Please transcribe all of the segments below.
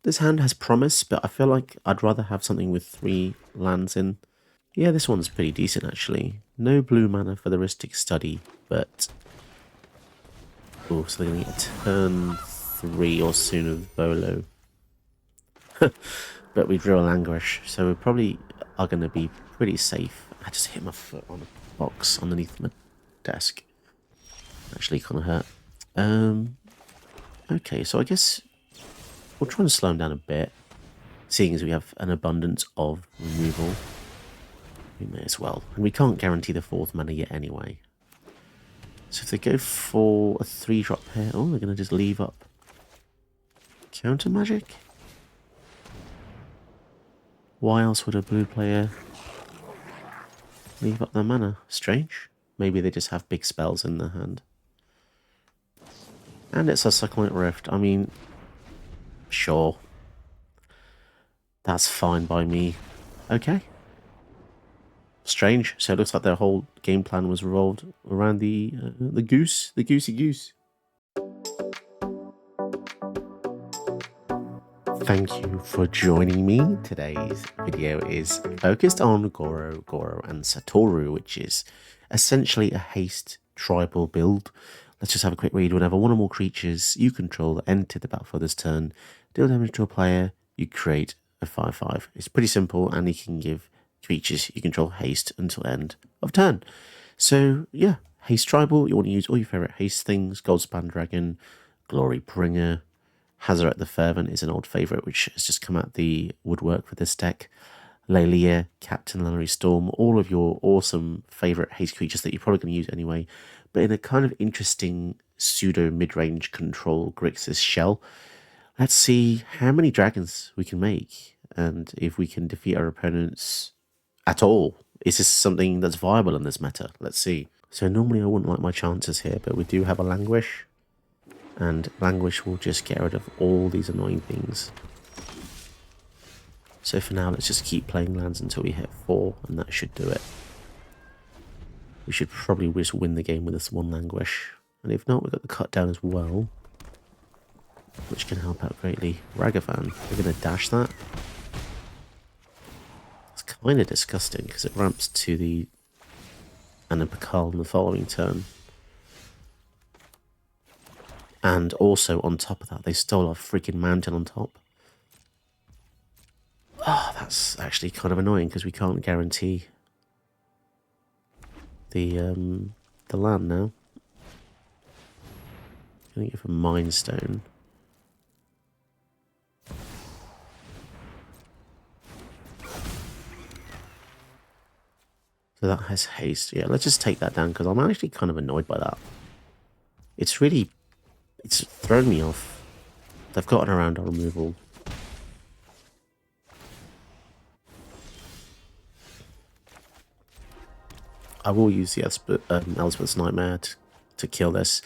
This hand has promise, but I feel like I'd rather have something with 3 lands in. Yeah, this one's pretty decent actually. No blue mana for the Ristic Study, but... Oh, so they're going to get turn 3 or sooner with Bolo. But we drew a Languish, so we probably are going to be pretty safe. I just hit my foot on a box underneath my desk. Actually kind of hurt. Okay, so I guess we'll try and slow them down a bit. Seeing as we have an abundance of removal, we may as well. And we can't guarantee the 4th mana yet anyway. So if they go for a 3-drop here... Oh, they're going to just leave up counter magic? Why else would a blue player leave up their mana? Strange. Maybe they just have big spells in their hand. And it's a Succulent Rift. I mean, sure. That's fine by me. Okay. Strange. So it looks like their whole game plan was revolved around the goose, the goosey goose. Thank you for joining me. Today's video is focused on Goro-Goro and Satoru, which is essentially a haste tribal build. Let's just have a quick read. Whenever one or more creatures you control enter the battlefield this turn, deal damage to a player, you create a 5/5. It's pretty simple, and you can give creatures you control haste until end of turn. So yeah, haste tribal. You want to use all your favorite haste things: Goldspan Dragon, Glory Bringer. Hazaret the Fervent is an old favourite which has just come out the woodwork for this deck. Lelia, Captain Lannery Storm, all of your awesome favourite haste creatures that you're probably going to use anyway, but in a kind of interesting pseudo mid-range control Grixis shell. Let's see how many dragons we can make, and if we can defeat our opponents at all. Is this something that's viable in this meta? Let's see. So normally I wouldn't like my chances here, but we do have a Languish. And Languish will just get rid of all these annoying things. So for now, let's just keep playing lands until we hit 4, and that should do it. We should probably just win the game with this one Languish. And if not, we've got the cut down as well, which can help out greatly. Ragavan, we're going to dash that. It's kind of disgusting because it ramps to the Anapakal in the following turn. And also, on top of that, they stole our freaking mountain on top. Oh, that's actually kind of annoying because we can't guarantee the land now. Gonna give a Mind Stone. So that has haste. Yeah, let's just take that down because I'm actually kind of annoyed by that. It's thrown me off. They've gotten around our removal. I will use the Elspeth's Nightmare to kill this.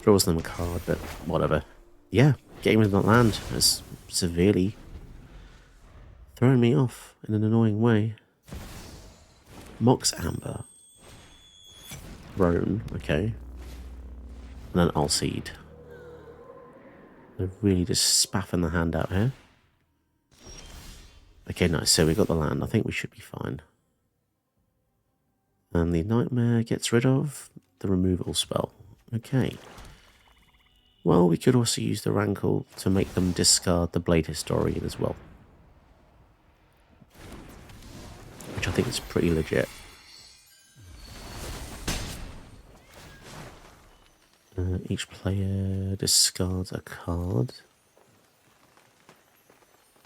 Draws them a card, but whatever. Yeah, getting rid of that land has severely thrown me off in an annoying way. Mox Amber. Roan, okay. And then Alseed. They're really just spaffing the hand out here. Okay, nice. So we got the land. I think we should be fine. And the Nightmare gets rid of the removal spell. Okay. Well, we could also use the Rankle to make them discard the Blade Historian as well. Which I think is pretty legit. Each player discards a card.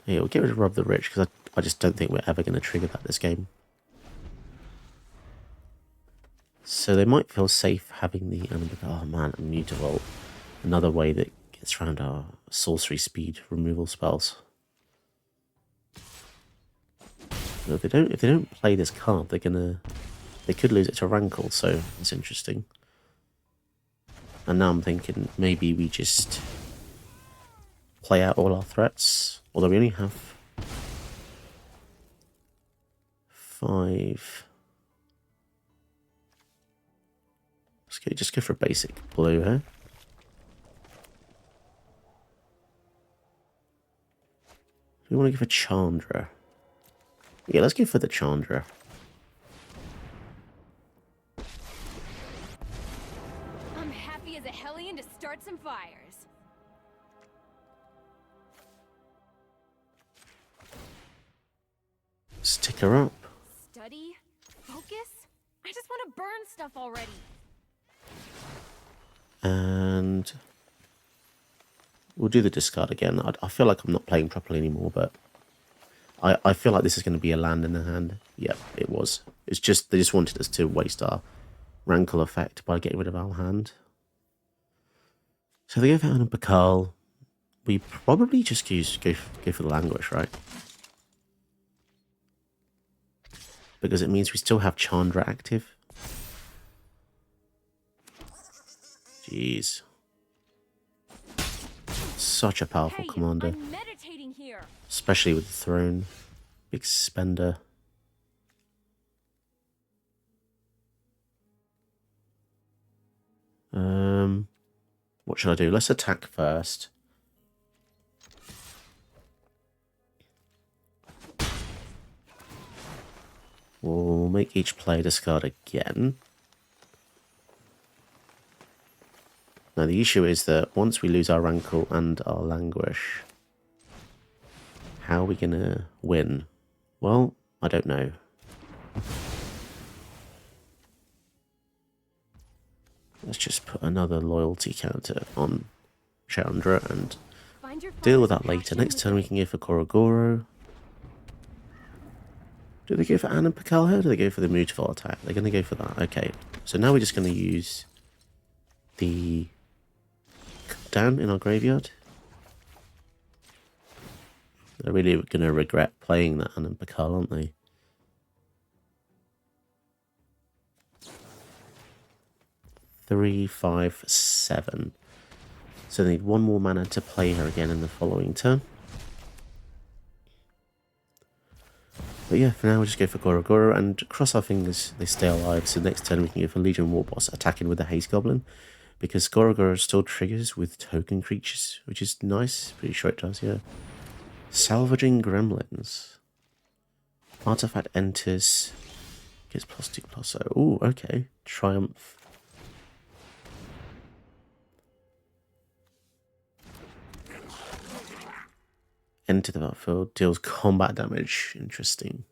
Yeah, we'll get rid of Rob the Rich because I just don't think we're ever going to trigger that this game. So they might feel safe having the oh man, a Mutavault. Another way that gets around our sorcery speed removal spells. So if they don't play this card, they could lose it to Rankle, so it's interesting. And now I'm thinking maybe we just play out all our threats, although we only have 5. Just go for a basic blue here. We want to go for Chandra. Yeah, let's go for the Chandra. I'm happy as a hellion to start some fires. Stick her up. Study? Focus? I just want to burn stuff already. And we'll do the discard again. I feel like I'm not playing properly anymore, but I feel like this is going to be a land in the hand. Yep, it was. It's just, they just wanted us to waste our rankle effect by getting rid of our hand. So they go for Anna Bakal. We probably just go for the Languish, right? Because it means we still have Chandra active. Jeez. Such a powerful commander. I'm meditating here. Especially with the throne. Big spender. What should I do? Let's attack first. We'll make each player discard again. Now the issue is that once we lose our Rankle and our Languish, how are we going to win? Well, I don't know. Let's just put another loyalty counter on Chandra and deal with that later. Next turn we can go for Goro-Goro. Do they go for Anna Pakal here or do they go for the Mutafol attack? They're going to go for that. Okay, so now we're just going to use the down in our graveyard. They're really going to regret playing that Anna Pakal, aren't they? Three, 5, 7. So they need one more mana to play her again in the following turn. But yeah, for now we'll just go for Goro-Goro and cross our fingers they stay alive. So next turn we can go for Legion War Boss attacking with the Haze Goblin. Because Goro-Goro still triggers with token creatures, which is nice. Pretty sure it does, yeah. Salvaging Gremlins. Artifact enters. Gets +2/+0. Ooh, okay. Triumph. Enter the battlefield, deals combat damage. Interesting.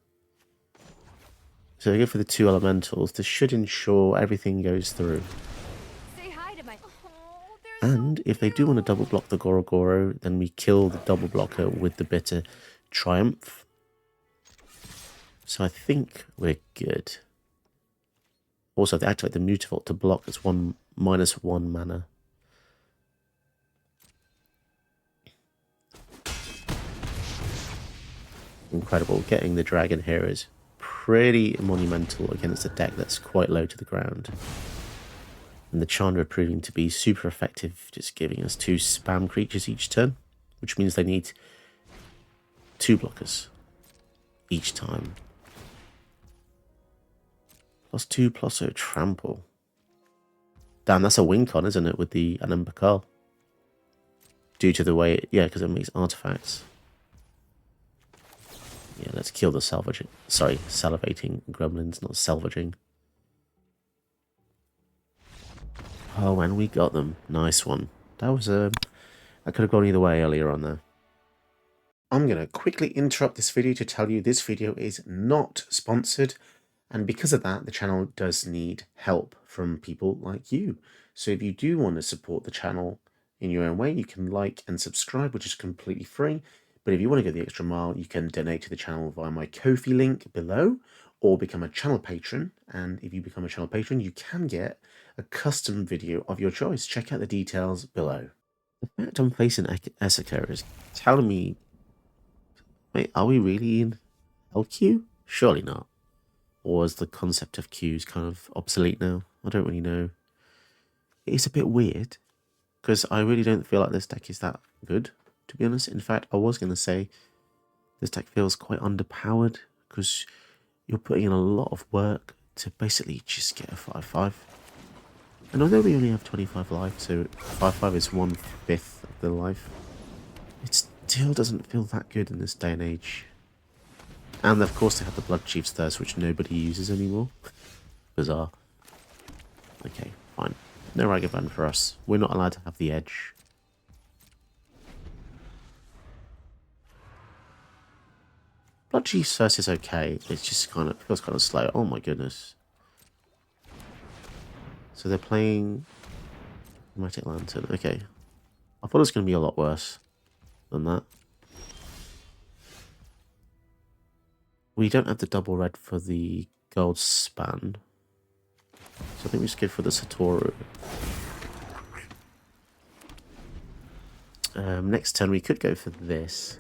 So we go for the 2 elementals. This should ensure everything goes through. Say hi to my... And if they do want to double block the Goro-Goro, then we kill the double blocker with the bitter Triumph. So I think we're good. Also, they activate the Mutavault to block. It's -1 mana. Incredible. Getting the dragon here is pretty monumental against a deck that's quite low to the ground. And the Chandra proving to be super effective, just giving us 2 spam creatures each turn, which means they need 2 blockers each time. +2/+0 trample. Damn, that's a win con, isn't it, with the Anam Bakal? Due to the way, yeah, because it makes artifacts. Yeah, let's kill the salivating gremlins, not salvaging. Oh, and we got them. Nice one. That was that could have gone either way earlier on there. I'm going to quickly interrupt this video to tell you this video is not sponsored, and because of that, the channel does need help from people like you. So if you do want to support the channel in your own way, you can like and subscribe, which is completely free. But if you want to go the extra mile, you can donate to the channel via my Ko-fi link below or become a channel patron. And if you become a channel patron, you can get a custom video of your choice. Check out the details below. The fact I'm facing Essica is telling me, wait, are we really in LQ? Surely not. Or is the concept of queues kind of obsolete now? I don't really know. It's a bit weird because I really don't feel like this deck is that good, to be honest. In fact, I was going to say this deck feels quite underpowered because you're putting in a lot of work to basically just get a 5/5. And although we only have 25 life, so 5/5 is 1/5 of the life, it's still doesn't feel that good in this day and age. And of course they have the Blood Chief's Thirst, which nobody uses anymore. Bizarre. Okay, fine. No Ragavan for us. We're not allowed to have the edge. Blood Chief's Thirst is okay. It's just kind of feels kind of slow. Oh my goodness. So they're playing Magic Lantern. Okay. I thought it was going to be a lot worse than that. We don't have the double red for the gold span. So I think we just go for the Satoru. Next turn we could go for this.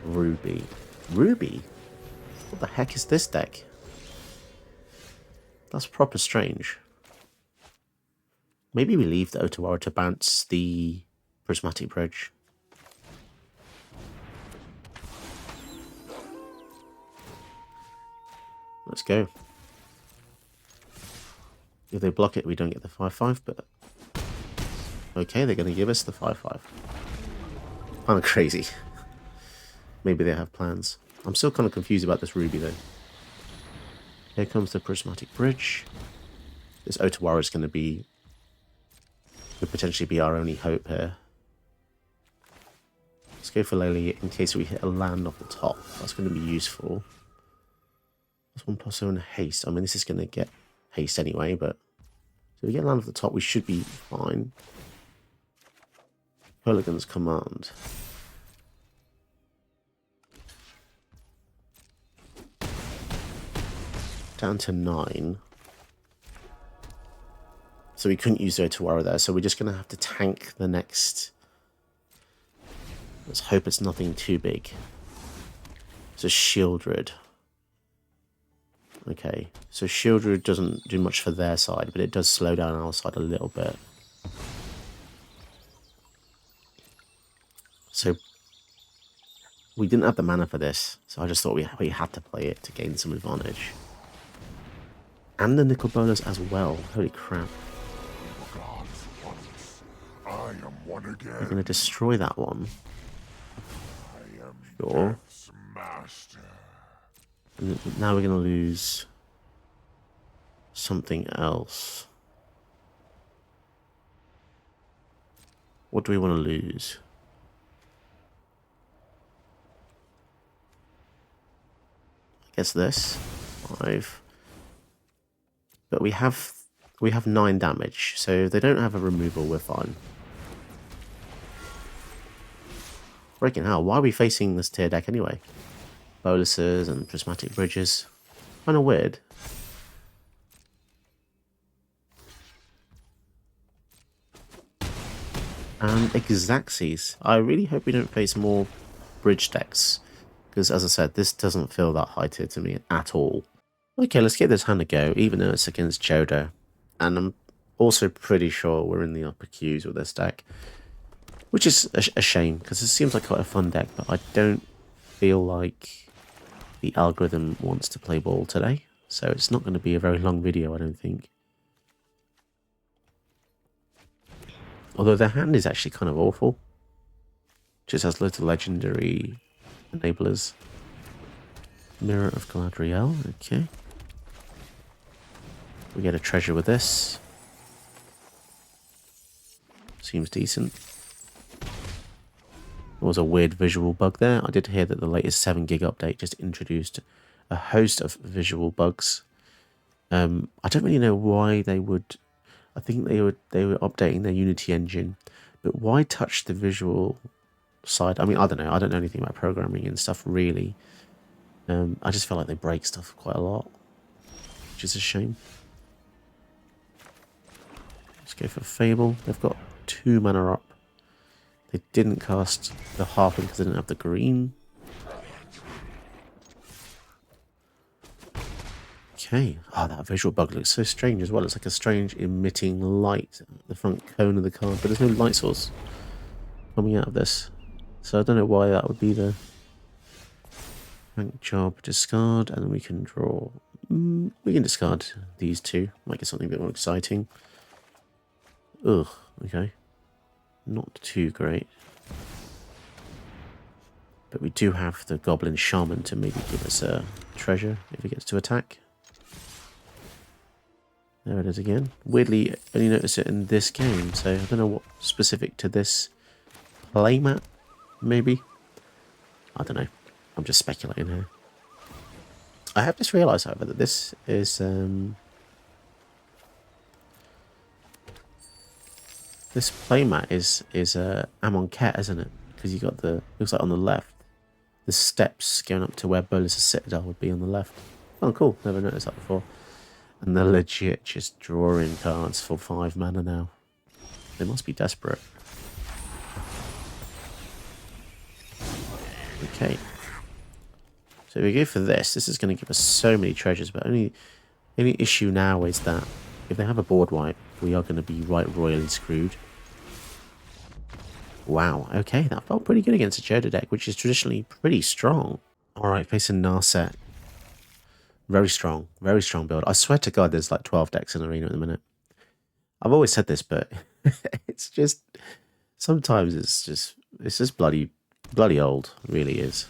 Ruby. Ruby? What the heck is this deck? That's proper strange. Maybe we leave the Otawara to bounce the Prismatic Bridge. Let's go. If they block it, we don't get the 5/5, but... Okay, they're going to give us the 5/5. Kind of crazy. Maybe they have plans. I'm still kind of confused about this Ruby, though. Here comes the Prismatic Bridge. This Otawara is going to be... could potentially be our only hope here. Let's go for Lily in case we hit a land off the top. That's going to be useful. +1/+0 and haste. I mean, this is going to get haste anyway, but... So we get land off the top, we should be fine. Hooligan's Command. Down to 9. So we couldn't use the Otawara there, so we're just going to have to tank the next... Let's hope it's nothing too big. It's a Shieldred. Okay, so Shieldred doesn't do much for their side, but it does slow down our side a little bit. So we didn't have the mana for this, so I just thought we had to play it to gain some advantage. And the Nickel Bonus as well. Holy crap. We're going to destroy that one. Sure. And now we're going to lose something else. What do we want to lose? I guess this. 5. But we have 9 damage, so if they don't have a removal, we're fine. Freaking hell, why are we facing this tier deck anyway? Boluses and Prismatic Bridges. Kind of weird. And Exacxes. I really hope we don't face more bridge decks. Because as I said, this doesn't feel that high tier to me at all. Okay, let's give this hand a go, even though it's against Jodo. And I'm also pretty sure we're in the upper queues with this deck. Which is a shame, because it seems like quite a fun deck, but I don't feel like the algorithm wants to play ball today. So it's not going to be a very long video, I don't think. Although their hand is actually kind of awful. Just has loads of legendary enablers. Mirror of Galadriel, okay. We get a treasure with this. Seems decent. There was a weird visual bug there. I did hear that the latest 7 gig update just introduced a host of visual bugs. I don't really know why they would... I think they were updating their Unity engine, but why touch the visual side? I mean, I don't know. I don't know anything about programming and stuff, really. I just feel like they break stuff quite a lot, which is a shame. Let's go for Fable. They've got 2 mana up. They didn't cast the Halfling because they didn't have the green. Okay. Oh, that visual bug looks so strange as well. It's like a strange emitting light at the front cone of the card, but there's no light source coming out of this. So I don't know why that would be the rank job. Discard, and then we can draw. We can discard these 2. Might get something a bit more exciting. Ugh, okay. Not too great. But we do have the Goblin Shaman to maybe give us a treasure if he gets to attack. There it is again. Weirdly, I only notice it in this game, so I don't know what specific to this playmat, maybe? I don't know. I'm just speculating here. I have just realised, however, that this is this playmat is Amonkhet, isn't it? Because you got the, looks like on the left, the steps going up to where Bolus's Citadel would be on the left. Oh, cool. Never noticed that before. And they're legit just drawing cards for 5 mana now. They must be desperate. Okay. So if we go for this, this is going to give us so many treasures, but only issue now is that if they have a board wipe, we are going to be right royally screwed. Wow, okay, that felt pretty good against a Joda deck, which is traditionally pretty strong. Alright, facing Narset. Very strong build. I swear to God, there's like 12 decks in Arena at the minute. I've always said this, but it's just, sometimes it's just bloody old. It really is.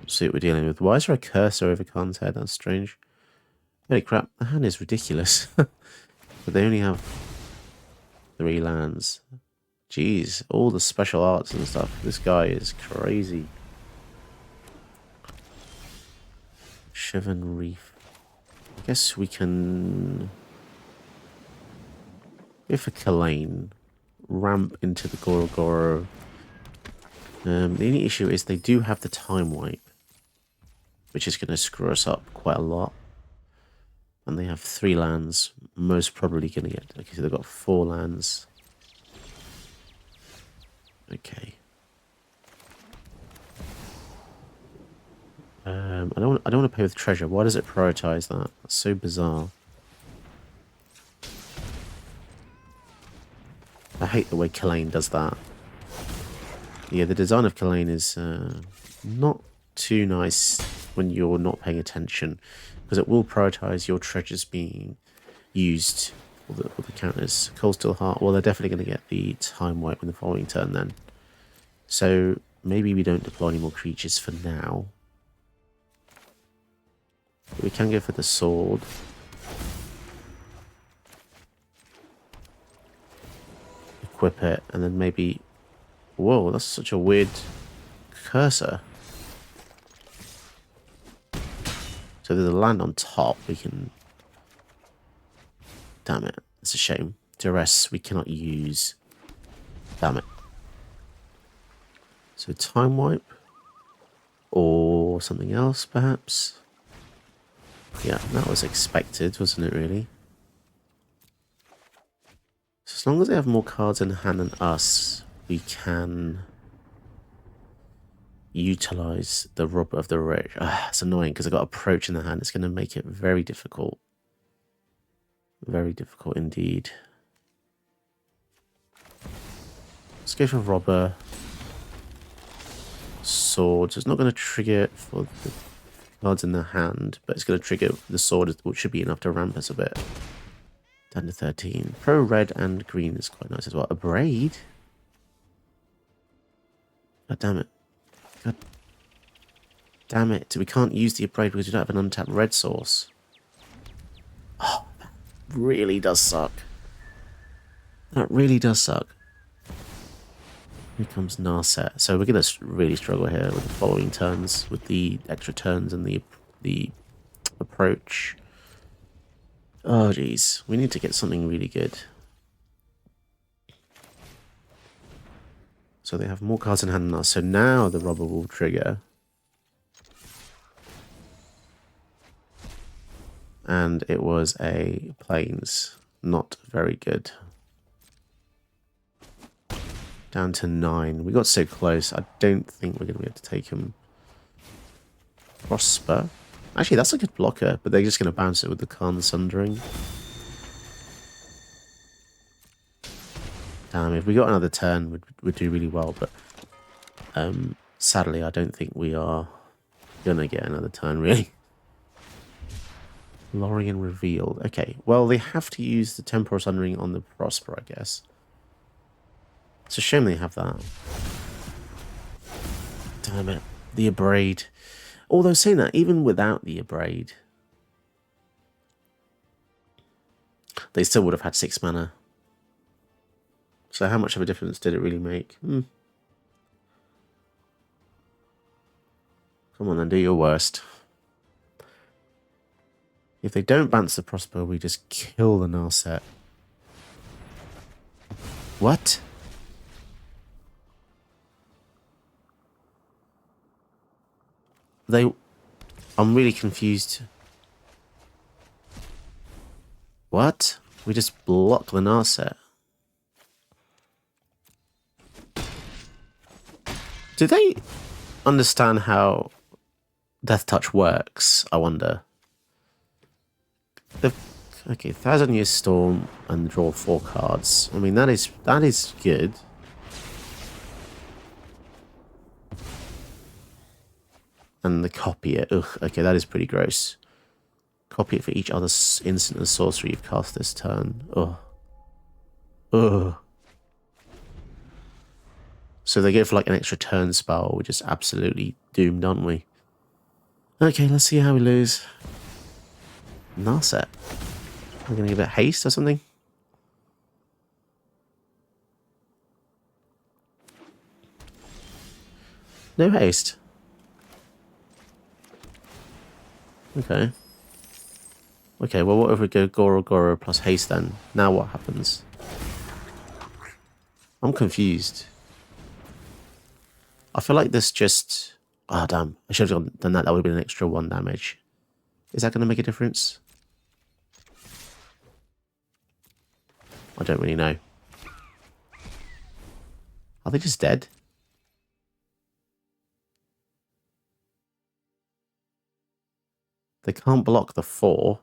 Let's see what we're dealing with. Why is there a cursor over Khan's head? That's strange. Holy crap, the hand is ridiculous. But they only have 3 lands. Jeez, all the special arts and stuff. This guy is crazy. Shivan Reef. I guess we can go for Kalane. Ramp into the Goro-Goro. The only issue is they do have the time wipe, which is going to screw us up quite a lot. And they have 3 lands, most probably going to get... Okay, so they've got 4 lands. Okay. I don't want to play with treasure. Why does it prioritize that? That's so bizarre. I hate the way Kalane does that. Yeah, the design of Kalane is not too nice when you're not paying attention, because it will prioritize your treasures being used for the counters. Cold Steel Heart, well, they're definitely going to get the time wipe in the following turn then. So maybe we don't deploy any more creatures for now. But we can go for the sword. Equip it, and then maybe... Whoa, that's such a weird cursor. So there's a land on top. We can... Damn it. It's a shame. Duress we cannot use. Damn it. So time wipe. Or something else, perhaps. Yeah, that was expected, wasn't it, really? So as long as they have more cards in hand than us, we can utilize the Rob of the Rich. It's annoying because I've got Approach in the hand. It's going to make it very difficult. Very difficult indeed. Let's go for Robber. Sword. So it's not going to trigger for the cards in the hand, but it's going to trigger the sword, which should be enough to ramp us a bit. Down to 13. Pro red and green is quite nice as well. A braid? God damn it. God damn it. We can't use the braid because we don't have an untapped red source. Oh, that really does suck. That really does suck. Here comes Narset. So we're going to really struggle here with the following turns, with the extra turns and the approach. Oh, jeez. We need to get something really good. So they have more cards in hand than us. So now the robber will trigger. And it was a plains. Not very good. Down to 9. We got so close. I don't think we're going to be able to take him. Prosper. Actually, that's a good blocker, but they're just going to bounce it with the Khan Sundering. Damn, if we got another turn, we'd do really well, but sadly, I don't think we are going to get another turn, really. Lorien revealed. Okay, well, they have to use the Temporal Sundering on the Prosper, I guess. It's a shame they have that. Damn it. The Abrade. Although saying that, even without the Abrade, they still would have had 6 mana. So how much of a difference did it really make? Come on then, do your worst. If they don't bounce the Prosper, we just kill the Narset. What? I'm really confused. What? We just block the Narset. Do they understand how Death Touch works, I wonder? Okay, 1,000 Year Storm and draw 4 cards. I mean, that is good. And the copy it. Ugh, okay, that is pretty gross. Copy it for each other instant and sorcery you've cast this turn. Ugh. Ugh. So they go for like an extra turn spell. We're just absolutely doomed, aren't we? Okay, let's see how we lose. Narset. We're going to give it haste or something. No haste. Okay. Okay, well, what if we go Goro-Goro plus haste then? Now what happens? I'm confused. I feel like this just... Oh, damn. I should have done that. That would have been an extra 1 damage. Is that going to make a difference? I don't really know. Are they just dead? They can't block the 4.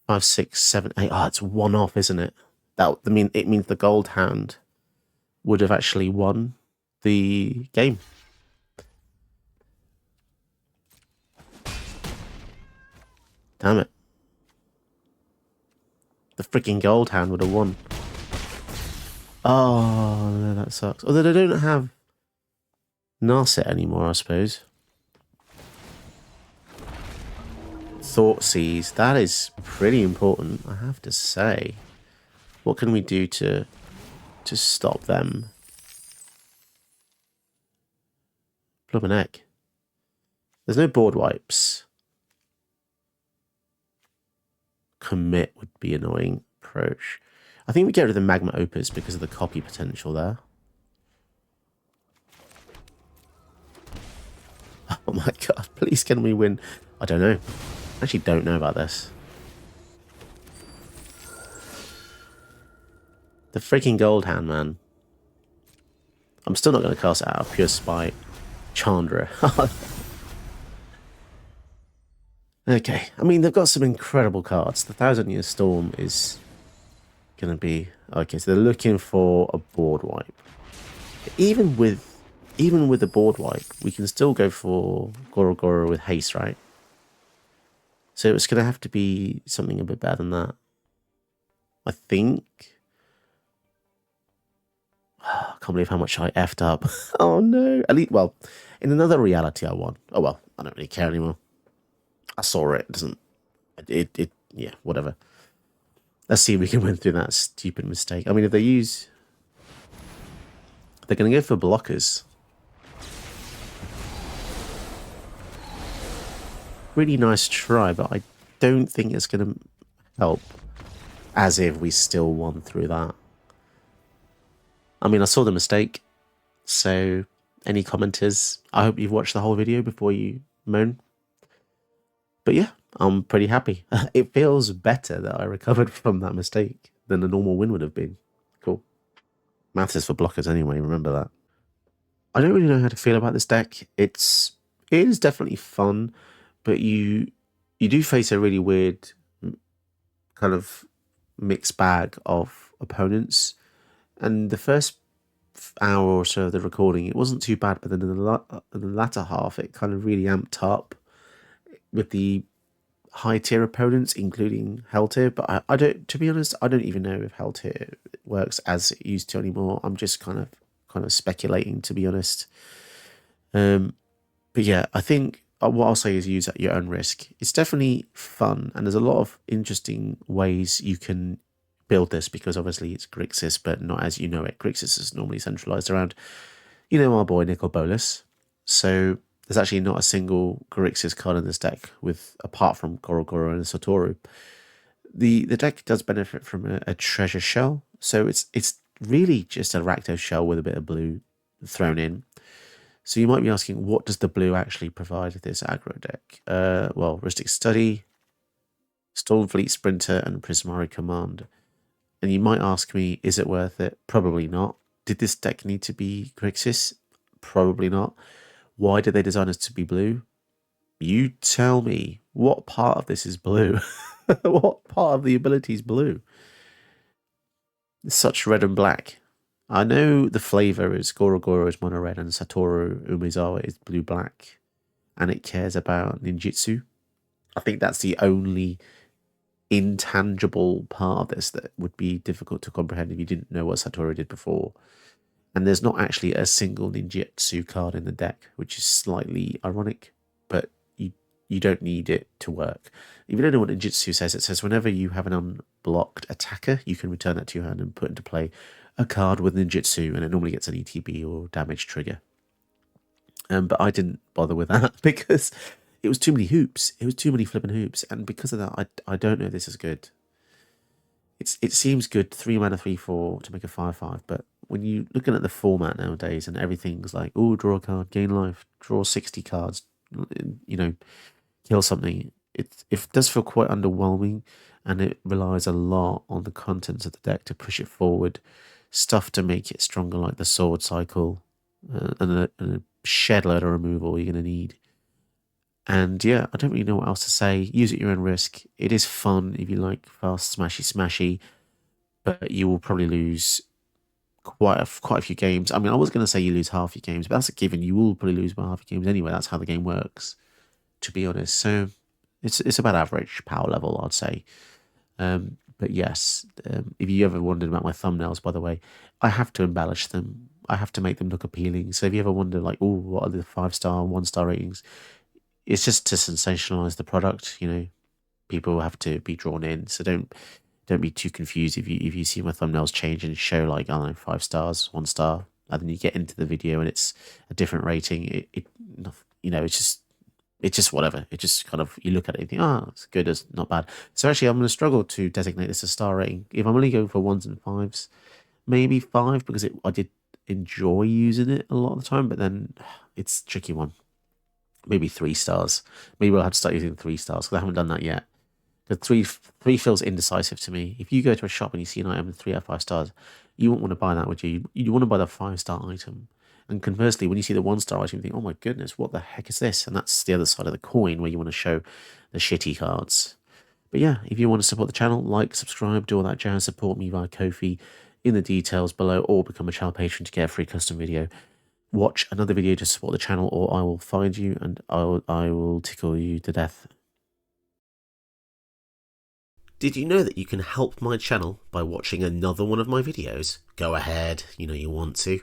5, 6, 7, 8. Oh, it's 1 off, isn't it? It means the Gold Hound would have actually won the game. Damn it. The freaking Gold Hound would have won. Oh, no, that sucks. Although they don't have Narset anymore, I suppose. Thoughtseize. That is pretty important, I have to say. What can we do to stop them? Blubber neck. There's no board wipes. Commit would be annoying. Approach. I think we get rid of the Magma Opus because of the copy potential there. Oh my god, please can we win? I don't know. I actually don't know about this. The freaking Gold Hand, man. I'm still not going to cast it out of pure spite. Chandra. Okay, I mean, they've got some incredible cards. The 1,000 Year Storm is going to be... Okay, so they're looking for a board wipe. Even with the board wipe, we can still go for Goro-Goro with haste, right? So it's going to have to be something a bit better than that. I think... I can't believe how much I effed up. Oh no. At least, well, in another reality I won. Oh well, I don't really care anymore. I saw it. It doesn't... yeah, whatever. Let's see if we can win through that stupid mistake. I mean, if they use... They're going to go for blockers. Really nice try, but I don't think it's going to help. As if we still won through that. I mean, I saw the mistake. So, any commenters, I hope you've watched the whole video before you moan. But yeah, I'm pretty happy. It feels better that I recovered from that mistake than a normal win would have been. Cool. Maths is for blockers anyway, remember that. I don't really know how to feel about this deck. It is definitely fun, but you do face a really weird kind of mixed bag of opponents. And the first hour or so of the recording, it wasn't too bad, but then in the latter half, it kind of really amped up with the high tier opponents, including Hell tier. But I don't, to be honest, I don't even know if Hell tier works as it used to anymore. I'm just kind of speculating, to be honest. But yeah, I think what I'll say is use at your own risk. It's definitely fun, and there's a lot of interesting ways you can build this because obviously it's Grixis, but not as you know it. Grixis is normally centralized around, our boy Nicol Bolas. So there's actually not a single Grixis card in this deck, with apart from Goro-Goro and Satoru. The deck does benefit from a treasure shell, so it's really just a Rakdos shell with a bit of blue thrown in. So you might be asking, what does the blue actually provide this aggro deck? Well, Rhystic Study, Stormfleet Sprinter, and Prismari Command. And you might ask me, is it worth it? Probably not. Did this deck need to be Grixis? Probably not. Why did they design it to be blue? You tell me, what part of this is blue? What part of the ability is blue? It's such red and black. I know the flavor is Goro-Goro is mono red and Satoru Umezawa is blue black, and it cares about ninjutsu. I think that's the only intangible part of this that would be difficult to comprehend if you didn't know what Satoru did before. And there's not actually a single ninjutsu card in the deck, which is slightly ironic, but you don't need it to work. If you don't know what ninjutsu says, it says whenever you have an unblocked attacker, you can return that to your hand and put into play a card with ninjutsu, and it normally gets an ETB or damage trigger. But I didn't bother with that because it was too many hoops. It was too many flipping hoops, and because of that, I don't know if this is good. It seems good, 3 mana 3/4 to make a 5/5, but when you're looking at the format nowadays and everything's like, oh, draw a card, gain life, draw 60 cards, kill something, it does feel quite underwhelming, and it relies a lot on the contents of the deck to push it forward. Stuff to make it stronger, like the sword cycle, and a shed load of removal you're going to need. And yeah, I don't really know what else to say. Use at your own risk. It is fun if you like fast smashy, but you will probably lose quite a few games. I mean, I was going to say you lose half your games, but that's a given. You will probably lose about half your games anyway. That's how the game works, to be honest. So it's about average power level, I'd say. But yes, if you ever wondered about my thumbnails, by the way, I have to embellish them. I have to make them look appealing. So if you ever wonder, like, oh, what are the 5-star, 1-star ratings? It's just to sensationalize the product. People have to be drawn in. So don't be too confused if you see my thumbnails change and show like, I don't know, 5 stars, 1 star, and then you get into the video and it's a different rating. It's just whatever. It just kind of, you look at it and think, it's good, it's not bad. So actually, I'm going to struggle to designate this a star rating. If I'm only going for 1s and 5s, maybe 5, because I did enjoy using it a lot of the time, but then it's a tricky one. Maybe 3 stars. Maybe I'll have to start using 3 stars because I haven't done that yet. The three feels indecisive to me. If you go to a shop and you see an item with 3 out of 5 stars, you won't want to buy that, would you? You want to buy the 5-star item. And conversely, when you see the 1-star item, you think, oh my goodness, what the heck is this? And that's the other side of the coin where you want to show the shitty cards. But yeah, if you want to support the channel, like, subscribe, do all that jazz, support me via Ko-fi in the details below, or become a channel patron to get a free custom video. Watch another video to support the channel, or I will find you and I will tickle you to death. Did you know that you can help my channel by watching another one of my videos? Go ahead, you know you want to.